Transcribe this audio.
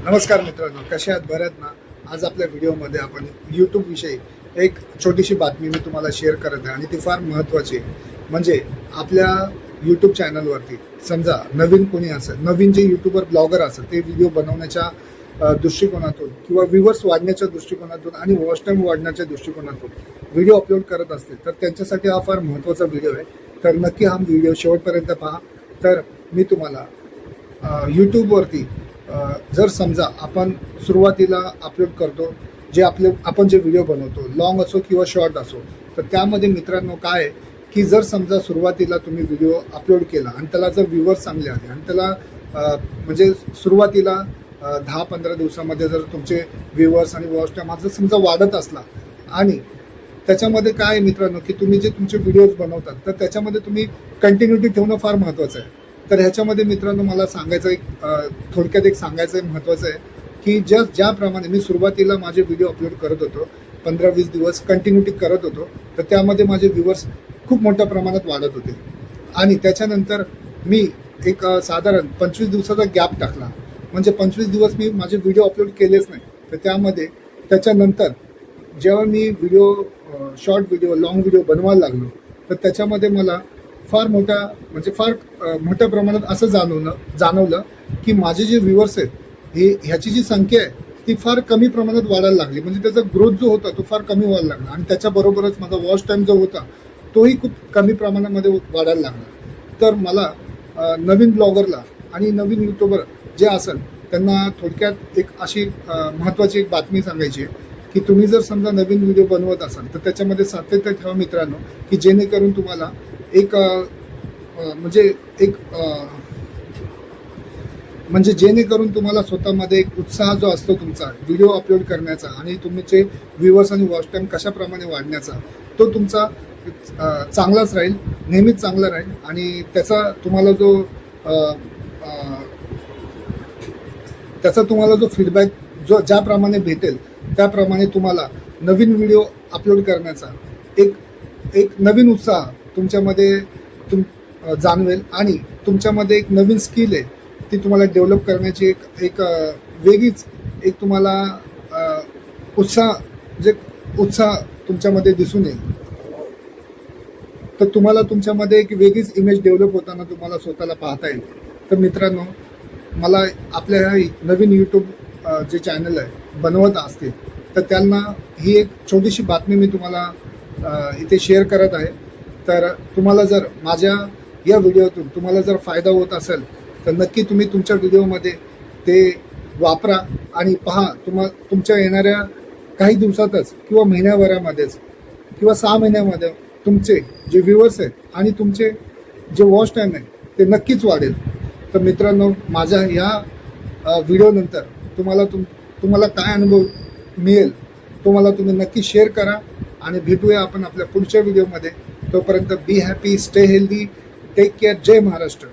नमस्कार मित्रांनो, कसे आहात? बरे आहेत ना? आज आपल्या व्हिडिओमध्ये आपण यूट्यूब विषयी एक छोटीशी बातमी मी तुम्हाला शेअर करत आहे आणि ती फार महत्त्वाची आहे. म्हणजे आपल्या यूट्यूब चॅनलवरती समजा नवीन कोणी असेल, नवीन जे यूट्यूबर ब्लॉगर असेल, ते व्हिडिओ बनवण्याच्या दृष्टिकोनातून किंवा व्ह्यूवर्स वाढण्याच्या दृष्टिकोनातून आणि वॉच टाईम वाढण्याच्या दृष्टिकोनातून व्हिडिओ अपलोड करत असतील तर त्यांच्यासाठी हा फार महत्त्वाचा व्हिडिओ आहे. तर नक्की हा व्हिडिओ शेवटपर्यंत पहा. तर मी तुम्हाला यूट्यूबवरती जर समजा आपण सुरुवातीला अपलोड करतो, आपण जे व्हिडिओ बनवतो, लॉंग असो किंवा शॉर्ट असो, तर त्यामध्ये मित्रांनो काय आहे की जर समजा सुरुवातीला तुम्ही व्हिडिओ अपलोड केला आणि त्याला जर व्ह्यूवर्स चांगले आले आणि त्याला म्हणजे सुरुवातीला 10-15 दिवसामध्ये जर तुमचे व्ह्यूवर्स आणि वॉच टाईम जर समजा वाढत असला आणि त्याच्यामध्ये काय आहे मित्रांनो की तुम्ही जे तुमचे व्हिडिओज बनवतात तर त्याच्यामध्ये तुम्ही कंटिन्युटी ठेवणं फार महत्त्वाचं आहे. तर ह्याच्यामध्ये मित्रांनो मला सांगायचं थोडक्यात सांगायचं महत्त्वाचं आहे की ज्याप्रमाणे मी सुरुवातीला माझे व्हिडिओ अपलोड करत होतो, 15-20 दिवस कंटिन्युटी करत होतो, तर त्यामध्ये माझे व्ह्यूवर्स खूप मोठ्या प्रमाणात वाढत होते आणि त्याच्यानंतर मी एक साधारण 25 दिवसाचा गॅप टाकला. म्हणजे 25 दिवस मी माझे व्हिडिओ अपलोड केलेच नाही. तर त्याच्यानंतर जेव्हा मी शॉर्ट व्हिडिओ, लॉंग व्हिडिओ बनवायला लागलो, तर त्याच्यामध्ये मला फार मोठ्या प्रमाणात असं जाणवलं की माझे जे व्ह्यूवर्स आहेत ह्याची जी संख्या आहे ती फार कमी प्रमाणात वाढायला लागली. म्हणजे त्याचा ग्रोथ जो होता तो फार कमी व्हायला लागला आणि त्याच्याबरोबरच माझा वॉच टाईम जो होता तोही खूप कमी प्रमाणामध्ये वाढायला लागला. तर मला नवीन ब्लॉगरला आणि नवीन यूट्यूबर जे असेल त्यांना थोडक्यात अशी महत्त्वाची एक बातमी सांगायची आहे की तुम्ही जर समजा नवीन व्हिडिओ बनवत असाल तर त्याच्यामध्ये सातत्य ठेवा मित्रांनो, की जेणेकरून तुम्हाला जेणेकरून तुम्हाला स्वतःमध्ये एक उत्साह जो असतो तुमचा व्हिडिओ अपलोड करण्याचा आणि तुमचे व्ह्यूवर्स आणि वॉच टाईम कशाप्रमाणे वाढण्याचा, तो तुमचा चांगलाच राहील, नेहमीच चांगला राहील आणि त्याचा तुम्हाला जो फीडबॅक ज्याप्रमाणे भेटेल त्याप्रमाणे तुम्हाला नवीन व्हिडिओ अपलोड करण्याचा एक नवीन उत्साह तुमच्यामध्ये जाणवेल आणि तुमच्यामध्ये एक नवीन स्किल आहे ती तुम्हाला डेव्हलप करण्याची एक वेगळीच तुम्हाला उत्साह तुमच्यामध्ये दिसून येईल. तर तुम्हाला तुमच्यामध्ये एक वेगळीच इमेज डेव्हलप होताना तुम्हाला स्वतःला पाहता येईल. तर मित्रांनो, मला आपल्या ह्या नवीन यूट्यूब जे चॅनल आहे बनवत असतील तर त्यांना ही एक छोटीशी बातमी मी तुम्हाला इथे शेअर करत आहे. तर तुम्हाला जर माझ्या या व्हिडिओतून तुम्हाला जर फायदा होत असेल तर नक्की तुम्ही तुमच्या व्हिडिओमध्ये ते वापरा आणि पहा. तुमच्या येणाऱ्या काही दिवसातच किंवा महिन्याभरामध्येच किंवा 6 महिन्यामध्ये तुमचे जे व्ह्यूवर्स आहेत आणि तुमचे जे वॉच टाईम आहे ते नक्कीच वाढेल. तर मित्रांनो, माझ्या ह्या व्हिडिओनंतर तुम्हाला काय अनुभव मिळेल तो मला तुम्ही नक्की शेअर करा आणि भेटूया आपण आपल्या पुढच्या व्हिडिओमध्ये. तोपर्यंत be happy, stay healthy, take care. जय महाराष्ट्र.